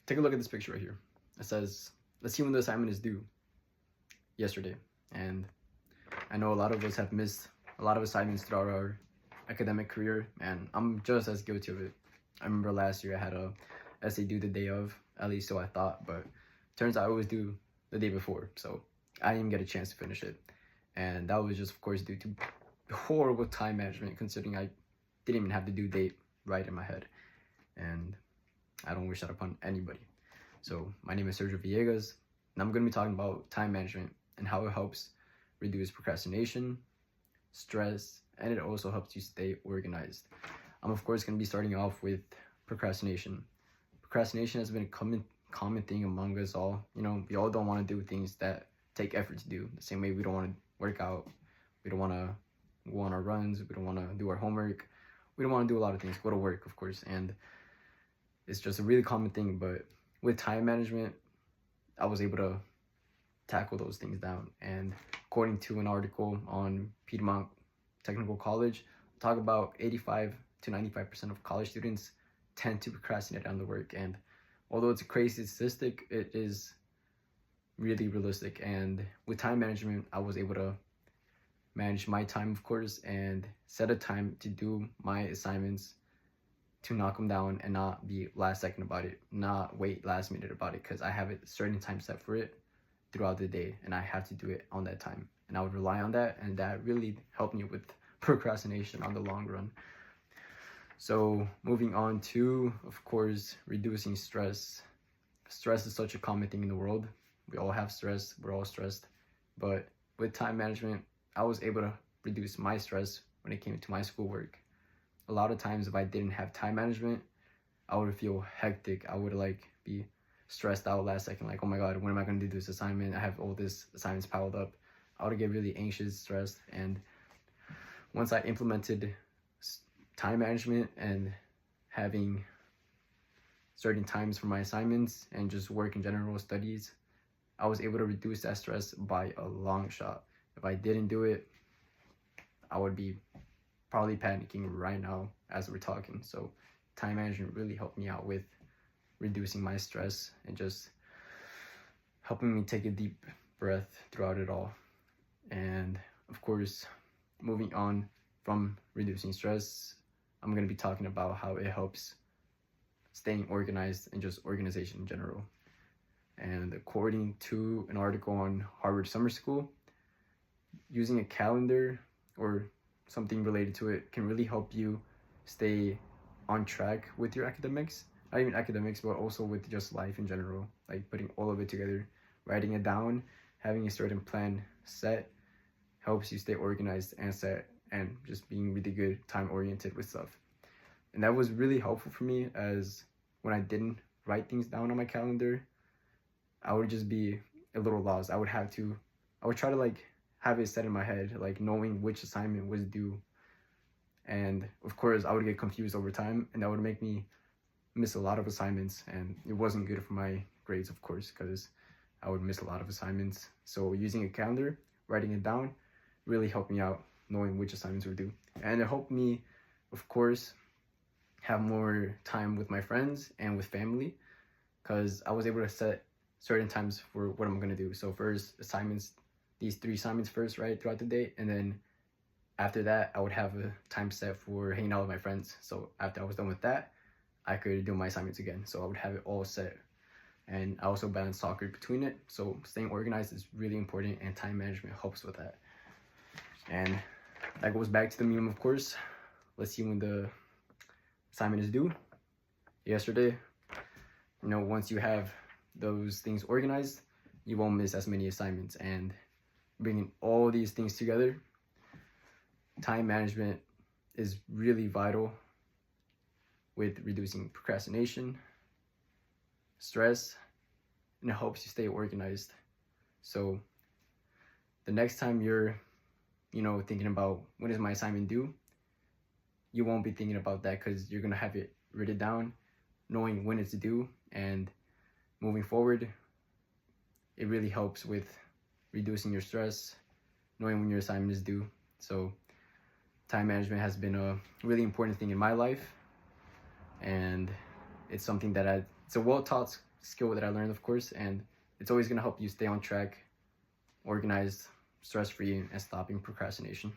take a look at this picture right here. It says, let's see when the assignment is due. Yesterday. And I know a lot of us have missed a lot of assignments throughout our academic career, and I'm just as guilty of it. I remember last year I had a essay due the day of, at least so I thought, but turns out I always do the day before, so I didn't even get a chance to finish it. And that was just, of course, due to horrible time management, considering I didn't even have the due date right in my head. And I don't wish that upon anybody. So my name is Sergio Villegas, and I'm going to be talking about time management and how it helps reduce procrastination, stress, and it also helps you stay organized. I'm of course going to be starting off with procrastination. Procrastination has been a common thing among us all. You know, we all don't want to do things that take effort to do. The same way we don't want to work out, we don't want to go on our runs, we don't want to do our homework, we don't want to do a lot of things, go to work, of course, and it's just a really common thing. But with time management, I was able to tackle those things down. And according to an article on Piedmont Technical College, talk about 85 to 95% of college students tend to procrastinate on the work. And although it's a crazy statistic, it is really realistic. And with time management, I was able to manage my time, of course, and set a time to do my assignments, to knock them down and not be last second about it, not wait last minute about it, because I have a certain time set for it throughout the day and I have to do it on that time. And I would rely on that, and that really helped me with procrastination on the long run. So moving on to, of course, reducing stress. Stress is such a common thing in the world. We all have stress, we're all stressed. But with time management, I was able to reduce my stress when it came to my schoolwork. A lot of times if I didn't have time management, I would feel hectic. I would be stressed out last second, like, oh my god, when am I going to do this assignment? I have all this assignments piled up. I would get really anxious, stressed. And once I implemented time management and having certain times for my assignments and just work in general, studies, I was able to reduce that stress by a long shot. If I didn't do it, I would be probably panicking right now as we're talking. So time management really helped me out with reducing my stress and just helping me take a deep breath throughout it all. And of course, moving on from reducing stress, I'm going to be talking about how it helps staying organized and just organization in general. And according to an article on Harvard Summer School, using a calendar or something related to it can really help you stay on track with your academics. Not even academics, but also with just life in general, like putting all of it together, writing it down, having a certain plan set helps you stay organized and set, and just being really good time oriented with stuff. And that was really helpful for me, as when I didn't write things down on my calendar, I would just be a little lost. I would try to have it set in my head, like knowing which assignment was due. And of course I would get confused over time, and that would make me miss a lot of assignments, and it wasn't good for my grades, of course, because I would miss a lot of assignments. So using a calendar, writing it down, really helped me out, knowing which assignments were due. And it helped me, of course, have more time with my friends and with family, because I was able to set certain times for what I'm going to do. So first assignments, these 3 assignments first, right, throughout the day, and then after that I would have a time set for hanging out with my friends. So after I was done with that, I could do my assignments again. So I would have it all set. And I also balance soccer between it. So staying organized is really important, and time management helps with that. And that goes back to the meme, of course. Let's see when the assignment is due. Yesterday. You know, once you have those things organized, you won't miss as many assignments. And bringing all these things together, time management is really vital with reducing procrastination, stress, and it helps you stay organized. So the next time you're, thinking about when is my assignment due, you won't be thinking about that, because you're going to have it written down, knowing when it's due. And moving forward, it really helps with reducing your stress, knowing when your assignment is due. So time management has been a really important thing in my life, and it's something that it's a well-taught skill that I learned, of course, and it's always going to help you stay on track, organized, stress-free, and stopping procrastination.